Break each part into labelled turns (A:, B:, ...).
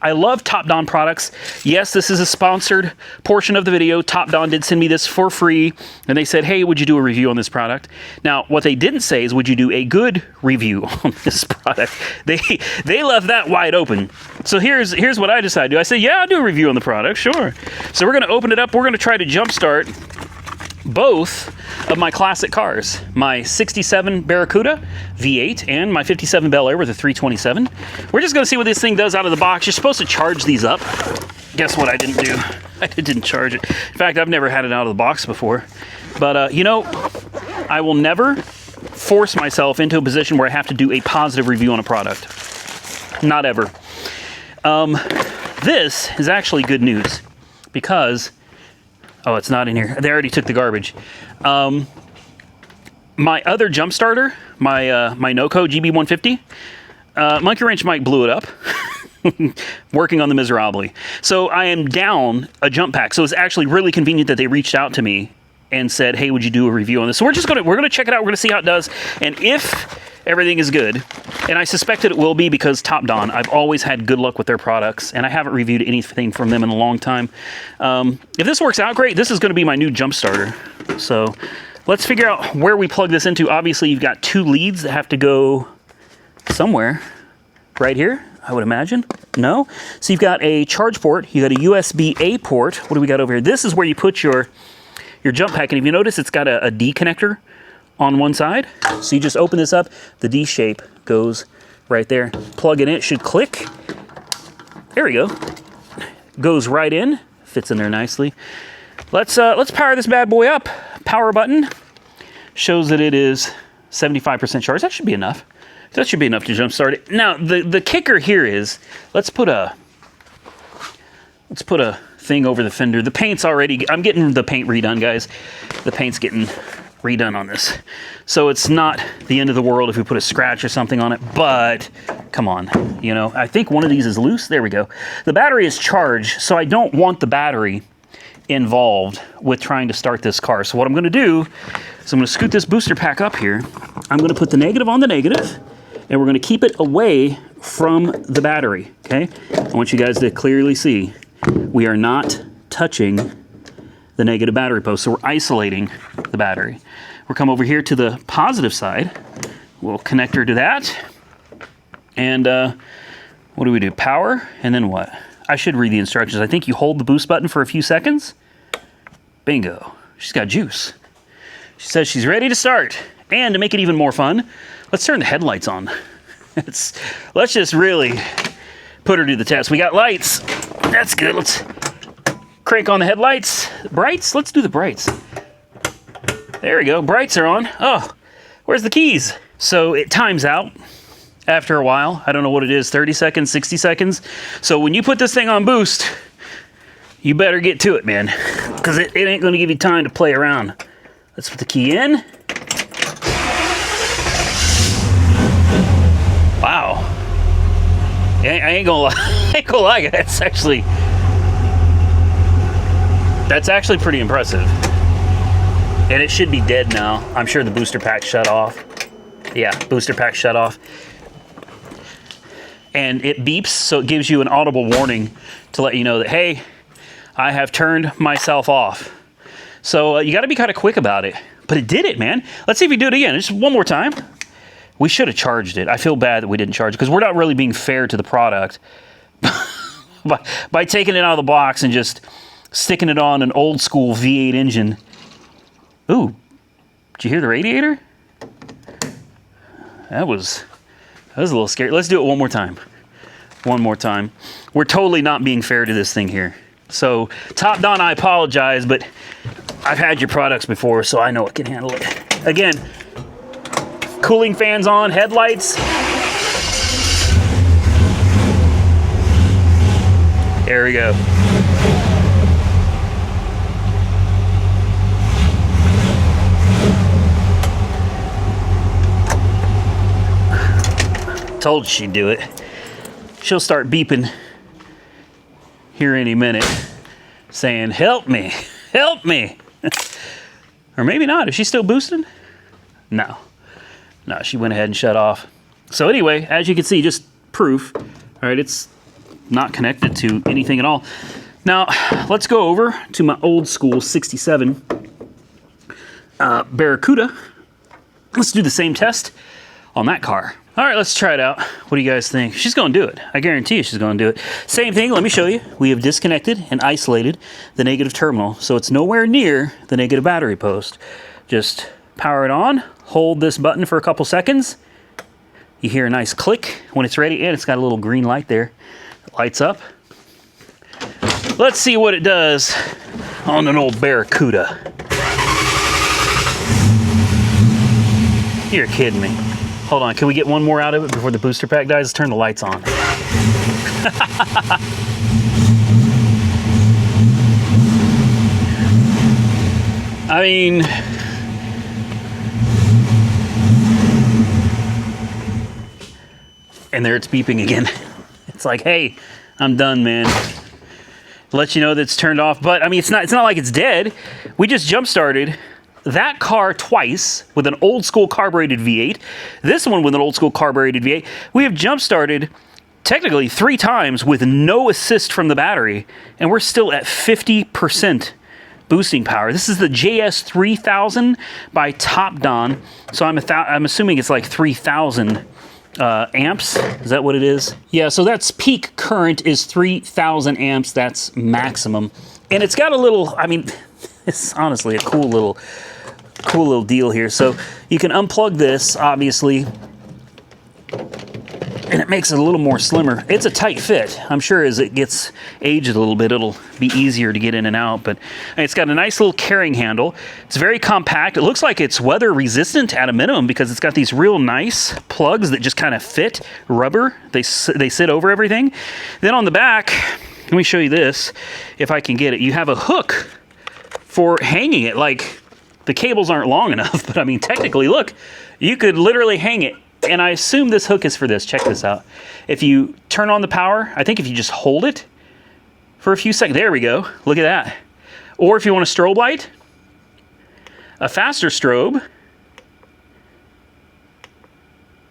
A: I love TopDon products. Yes, this is a sponsored portion of the video. TopDon did send me this for free, and they said, hey, would you do a review on this product? Now, what they didn't say is, would you do a good review on this product? They left that wide open. So here's what I decided to do. I said, yeah, I'll do a review on the product, sure. So we're going to open it up. We're going to try to jumpstart both of my classic cars, my 67 Barracuda V8 and my 57 Bel Air with a 327. We're just going to see what this thing does out of the box. You're supposed to charge these up. Guess what I didn't do? I didn't charge it. In fact, I've never had it out of the box before. But, you know, I will never force myself into a position where I have to do a positive review on a product. Not ever. This is actually good news because... oh, it's not in here. They already took the garbage. My other jump starter, my my Noco GB150, Monkey Wrench Mike blew it up. Working on the miserably. So I am down a jump pack. So it's actually really convenient that they reached out to me and said, hey, would you do a review on this? So we're gonna check it out. We're gonna see how it does. And if everything is good, and I suspected it will be because TopDon, I've always had good luck with their products, and I haven't reviewed anything from them in a long time. If this works out great, this is going to be my new jump starter. So let's figure out where we plug this into. Obviously, you've got two leads that have to go somewhere. Right here, I would imagine. No? So you've got a charge port. You got a USB-A port. What do we got over here? This is where you put your jump pack, and if you notice, it's got a D connector on one side. So you just open this up, the D shape goes right there. Plug it in, it should click. There we go. Goes right in, fits in there nicely. Let's power this bad boy up. Power button shows that it is 75% charged. That should be enough. That should be enough to jump start it. Now, the kicker here is, let's put a thing over the fender. The paint's already, I'm getting the paint redone, guys. The paint's getting redone on this. So it's not the end of the world if we put a scratch or something on it, but come on, you know, I think one of these is loose. There we go. The battery is charged, so I don't want the battery involved with trying to start this car. So what I'm gonna do is I'm gonna scoot this booster pack up here. I'm gonna put the negative on the negative, and we're gonna keep it away from the battery, okay? I want you guys to clearly see we are not touching the negative battery post, so we're isolating the battery. We'll come over here to the positive side. We'll connect her to that. And what do we do? Power, and then what? I should read the instructions. I think you hold the boost button for a few seconds. Bingo. She's got juice. She says she's ready to start. And to make it even more fun, let's turn the headlights on. Let's just really put her to the test. We got lights. That's good. Let's crank on the headlights. Brights? Let's do the brights. There we go. Brights are on. Oh, where's the keys? So it times out after a while. I don't know what it is, 30 seconds, 60 seconds. So when you put this thing on boost, you better get to it, man, because it ain't going to give you time to play around. Let's put the key in. Wow. I ain't gonna lie. I ain't gonna lie, guys. That's actually pretty impressive. And it should be dead now. I'm sure the booster pack shut off. Yeah, booster pack shut off. And it beeps, so it gives you an audible warning to let you know that, hey, I have turned myself off. So you got to be kind of quick about it. But it did it, man. Let's see if we do it again. Just one more time. We should have charged it. I feel bad that we didn't charge it because we're not really being fair to the product by taking it out of the box and just sticking it on an old school V8 engine. Ooh, did you hear the radiator? That was a little scary. Let's do it one more time. One more time. We're totally not being fair to this thing here. So TopDon, I apologize, but I've had your products before, so I know it can handle it. Again, cooling fans on, headlights. There we go. Told you she'd do it. She'll start beeping here any minute, saying, help me, help me. Or maybe not. Is she still boosting? No. No, she went ahead and shut off. So anyway, as you can see, just proof. All right, it's not connected to anything at all. Now, let's go over to my old school 67 Barracuda. Let's do the same test on that car. All right, let's try it out. What do you guys think? She's going to do it. I guarantee you she's going to do it. Same thing, let me show you. We have disconnected and isolated the negative terminal, so it's nowhere near the negative battery post. Just power it on, hold this button for a couple seconds. You hear a nice click when it's ready, and it's got a little green light there. It lights up. Let's see what it does on an old Barracuda. You're kidding me. Hold on, can we get one more out of it before the booster pack dies? Let's turn the lights on. I mean, and there it's beeping again. It's like, hey, I'm done, man. Let you know that it's turned off, but I mean, it's not like it's dead. We just jump-started that car twice with an old school carbureted V8. This one with an old school carbureted V8. We have jump-started technically 3 times with no assist from the battery, and we're still at 50% boosting power. This is the JS3000 by TopDon, so I'm assuming it's like 3,000 amps. Is that what it is? Yeah, so that's peak current is 3,000 amps. That's maximum. And it's got a little, I mean, it's honestly a cool little deal here. So you can unplug this, obviously, and it makes it a little more slimmer. It's a tight fit. I'm sure as it gets aged a little bit, it'll be easier to get in and out, but it's got a nice little carrying handle. It's very compact. It looks like it's weather resistant at a minimum because it's got these real nice plugs that just kind of fit rubber. They sit over everything. Then on the back, let me show you this, if I can get it. You have a hook for hanging it. Like, the cables aren't long enough, but I mean, technically, look, you could literally hang it. And I assume this hook is for this. Check this out. If you turn on the power, I think if you just hold it for a few seconds, there we go. Look at that. Or if you want a strobe light, a faster strobe,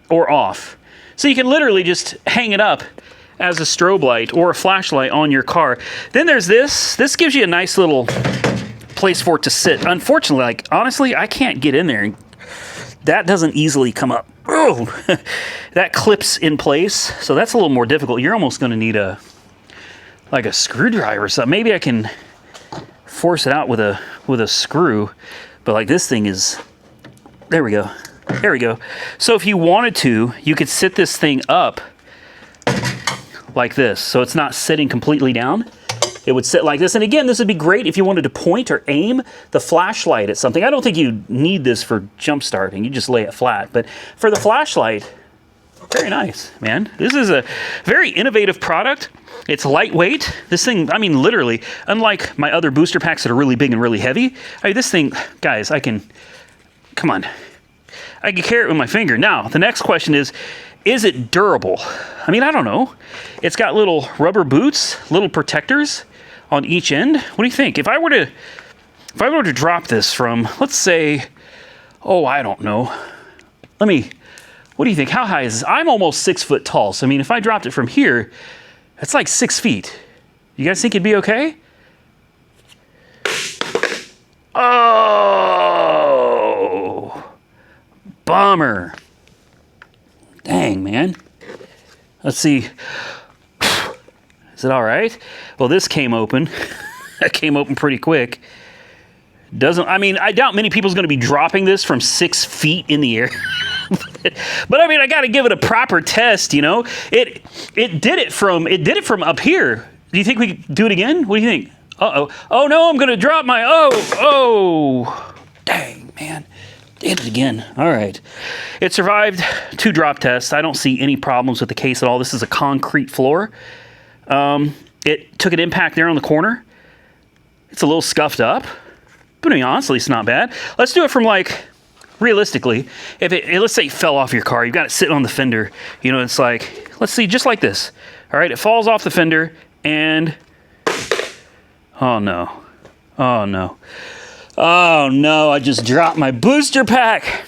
A: or off. So you can literally just hang it up as a strobe light or a flashlight on your car. Then there's this. This gives you a nice little place for it to sit. Unfortunately, like, honestly, I can't get in there. That doesn't easily come up. Oh, that clips in place, so that's a little more difficult. You're almost going to need like a screwdriver or something. Maybe I can force it out with a screw, but like this thing is, there we go. There we go. So if you wanted to, you could sit this thing up like this, so it's not sitting completely down. It would sit like this. And again, this would be great if you wanted to point or aim the flashlight at something. I don't think you need this for jump starting. You just lay it flat. But for the flashlight, very nice, man. This is a very innovative product. It's lightweight. This thing, I mean, literally, unlike my other booster packs that are really big and really heavy, I mean, this thing, guys, come on. I can carry it with my finger. Now, the next question is it durable? I mean, I don't know. It's got little rubber boots, little protectors on each end. What do you think? If I were to drop this from, let's say, oh, I don't know. What do you think? How high is this? I'm almost 6 foot tall. So, I mean, if I dropped it from here, that's like 6 feet. You guys think it'd be okay? Oh, bummer. Dang, man. Let's see. Is it all right? Well, this came open. That came open pretty quick. I mean, I doubt many people's going to be dropping this from 6 feet in the air. But I mean, I got to give it a proper test, you know. It did it from up here. Do you think we could do it again? What do you think? Uh-oh. Oh no, I'm going to drop my dang, man. Did it again. All right. It survived 2 drop tests. I don't see any problems with the case at all. This is a concrete floor. It took an impact there on the corner. It's a little scuffed up, but I mean, honestly, it's not bad. Let's do it from, like, realistically, if let's say it fell off your car, you've got it sitting on the fender, you know, it's like, let's see, just like this. All right, it falls off the fender and, oh no, oh no. Oh no, I just dropped my booster pack.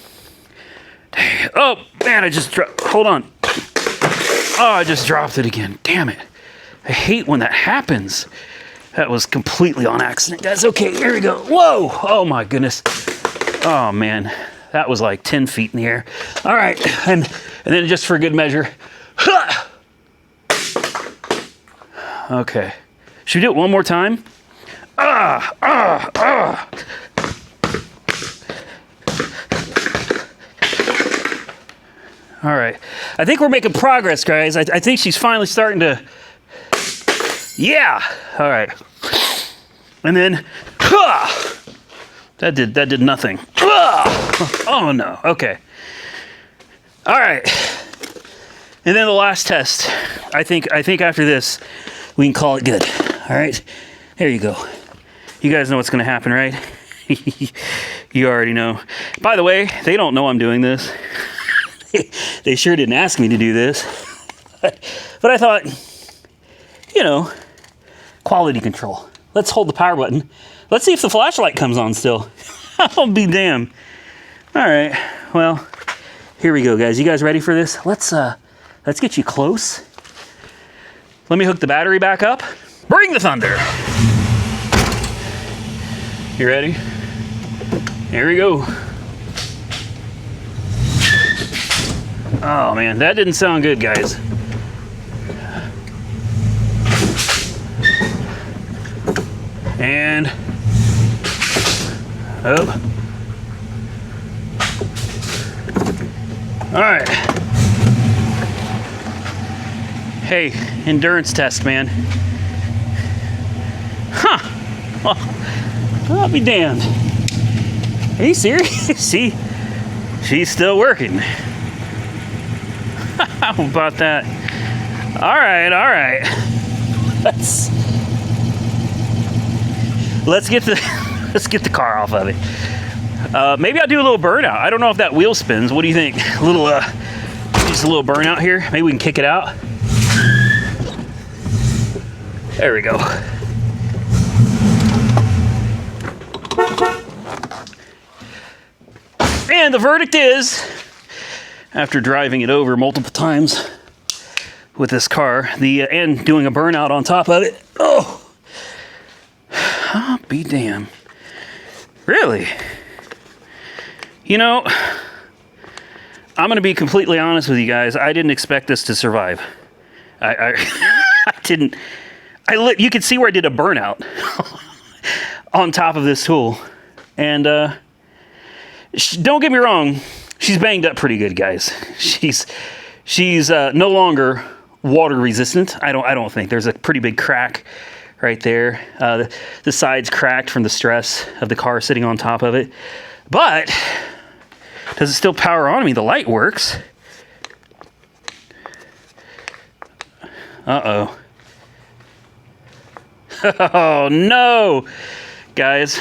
A: Oh man, hold on. Oh, I just dropped it again. Damn it. I hate when that happens. That was completely on accident, guys. Okay, here we go. Whoa! Oh my goodness. Oh man, that was like 10 feet in the air. All right, and then just for good measure. Okay. Should we do it one more time? All right. I think we're making progress, guys. I think she's finally starting to... Yeah! All right. And then... That did nothing. Oh, no. Okay. All right. And then the last test. I think after this, we can call it good. All right? There you go. You guys know what's going to happen, right? You already know. By the way, they don't know I'm doing this. They sure didn't ask me to do this. But I thought, you know, quality control. Let's hold the power button. Let's see if the flashlight comes on still. I'll be damned. All right. Well, here we go, guys. You guys ready for this? Let's get you close. Let me hook the battery back up. Bring the thunder. You ready? Here we go. Oh man, that didn't sound good, guys. And up. All right. Hey, endurance test, man. Huh. Well, I'll be damned. Are you serious? See, she's still working. How about that? All right. Let's get the car off of it. Maybe I'll do a little burnout. I don't know if that wheel spins. What do you think? Just a little burnout here. Maybe we can kick it out. There we go. And the verdict is, after driving it over multiple times with this car, and doing a burnout on top of it, I'll be damned. Really? You know, I'm going to be completely honest with you guys. I didn't expect this to survive. I didn't. You could see where I did a burnout on top of this tool. And don't get me wrong, she's banged up pretty good, guys. She's no longer water resistant. I don't think. There's a pretty big crack right there. The side's cracked from the stress of the car sitting on top of it. But does it still power on? I mean, the light works. Uh-oh. Oh, no. Guys,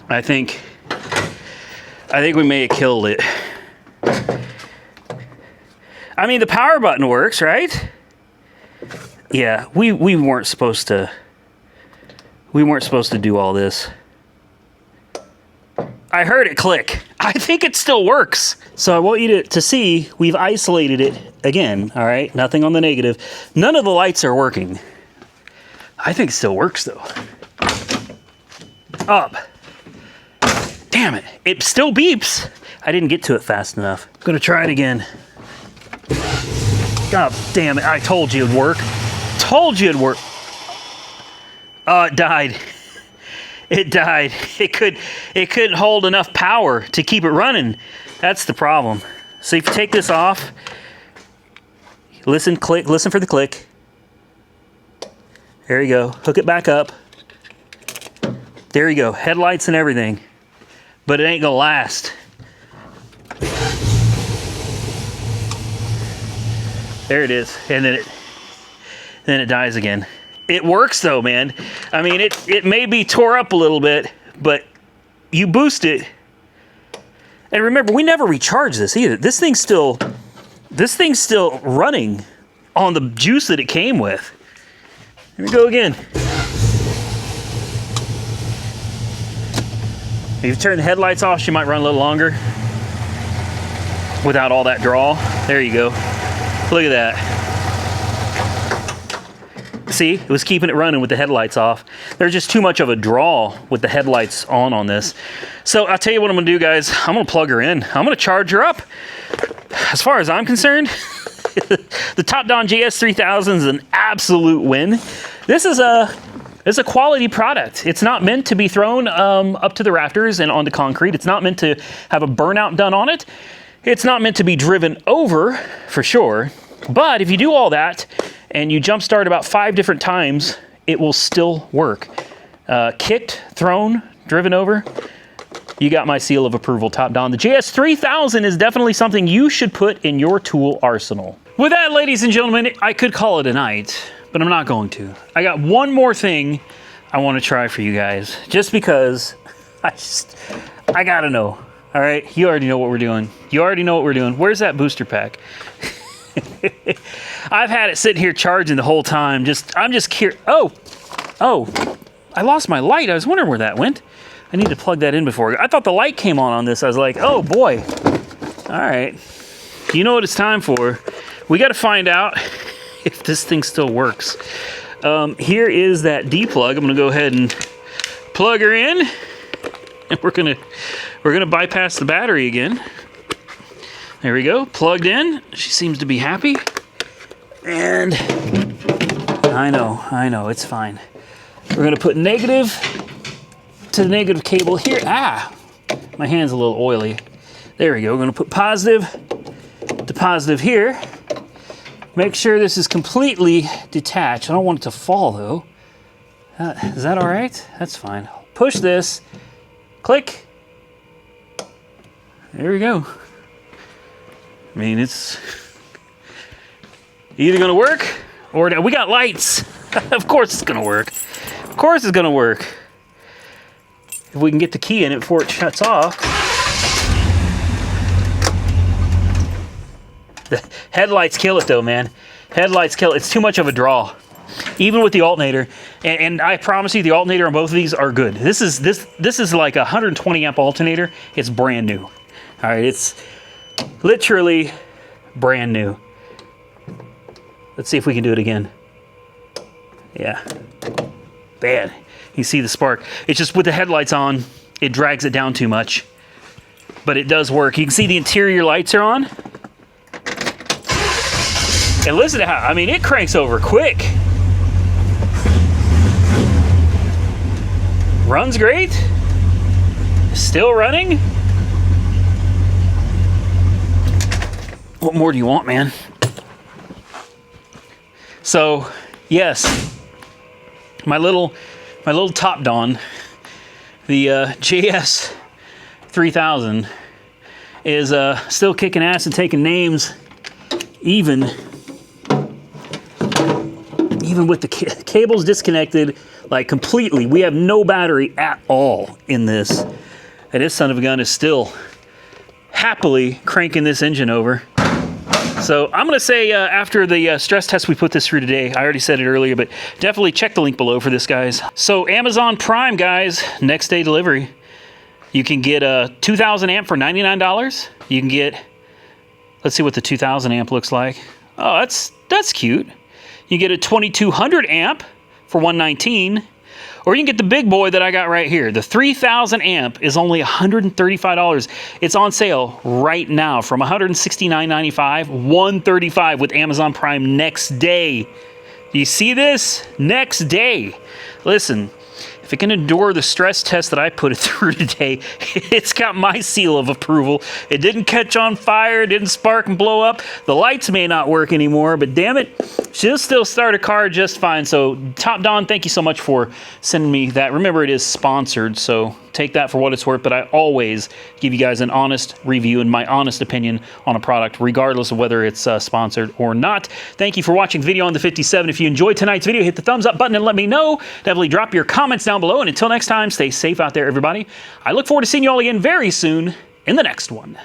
A: I think we may have killed it. I mean, the power button works, right? Yeah, we weren't supposed to do all this. I heard it click. I think it still works. So I want you to see, we've isolated it again, all right? Nothing on the negative. None of the lights are working. I think it still works, though. Up. Damn it. It still beeps. I didn't get to it fast enough. I'm going to try it again. God damn it. I told you it'd work. Told you it'd work. Oh, it died. It died. It couldn't hold enough power to keep it running. That's the problem. So if you take this off, listen for the click. There you go. Hook it back up. There you go. Headlights and everything. But it ain't gonna last. There it is. And then it dies again. It works though, man. I mean, it may be tore up a little bit, but you boost it. And remember, we never recharge this either. This thing's still running on the juice that it came with. Here we go again. If you turn the headlights off, she might run a little longer without all that draw. There you go. Look at that. See, it was keeping it running with the headlights off. There's just too much of a draw with the headlights on this. So I'll tell you what I'm gonna do, guys. I'm gonna plug her in. I'm gonna charge her up. As far as I'm concerned, the TopDon JS3000 is an absolute win. This is a quality product. It's not meant to be thrown up to the rafters and onto concrete. It's not meant to have a burnout done on it. It's not meant to be driven over, for sure. But if you do all that and you jump start about 5 different times, it will still work. Kicked, thrown, driven over, you got my seal of approval, TopDon. The JS3000 is definitely something you should put in your tool arsenal. With that, ladies and gentlemen, I could call it a night, but I'm not going to. I got one more thing I want to try for you guys, just because I gotta know. All right, you already know what we're doing. You already know what we're doing. Where's that booster pack? I've had it sitting here charging the whole time. I'm just curious. Oh, I lost my light. I was wondering where that went. I need to plug that in before. I thought the light came on this. I was like, oh boy. All right. You know what it's time for. We got to find out if this thing still works. Here is that D plug. I'm going to go ahead and plug her in. And we're gonna bypass the battery again. There we go, plugged in. She seems to be happy. And I know, it's fine. We're gonna put negative to the negative cable here. Ah, my hand's a little oily. There we go, we're gonna put positive to positive here. Make sure this is completely detached. I don't want it to fall though. Is that all right? That's fine. Push this, click. There we go. I mean, it's either gonna work or we got lights. Of course it's gonna work. Of course it's gonna work. If we can get the key in it before it shuts off. The headlights kill it though, man. Headlights kill it. It's too much of a draw. Even with the alternator, and I promise you the alternator on both of these are good. This is like a 120 amp alternator. It's brand new. All right, it's literally brand new. Let's see if we can do it again. Yeah, bad. You see the spark. It's just with the headlights on, it drags it down too much. But it does work. You can see the interior lights are on. And listen to how, I mean, it cranks over quick. Runs great. Still running. What more do you want, man? So, yes, my little TopDon, the JS3000, is still kicking ass and taking names, even with the cables disconnected, like completely. We have no battery at all in this, and this son of a gun is still happily cranking this engine over. So I'm gonna say after the stress test we put this through today, I already said it earlier, but definitely check the link below for this, guys. So Amazon Prime, guys, next day delivery. You can get a 2000 amp for $99. You can get, let's see what the 2000 amp looks like. Oh, that's cute. You get a 2200 amp for $119, or you can get the big boy that I got right here. The 3000 amp is only $135. It's on sale right now from $169.95, $135 with Amazon Prime next day. Do you see this? Next day. Listen, if it can endure the stress test that I put it through today, it's got my seal of approval. It didn't catch on fire, it didn't spark and blow up. The lights may not work anymore, but damn it, she'll still start a car just fine. So TopDon, thank you so much for sending me that. Remember, it is sponsored, so take that for what it's worth, but I always give you guys an honest review and my honest opinion on a product, regardless of whether it's sponsored or not. Thank you for watching video on the 57. If you enjoyed tonight's video, hit the thumbs up button and let me know. Definitely drop your comments down below, and until next time, stay safe out there, everybody. I look forward to seeing you all again very soon in the next one.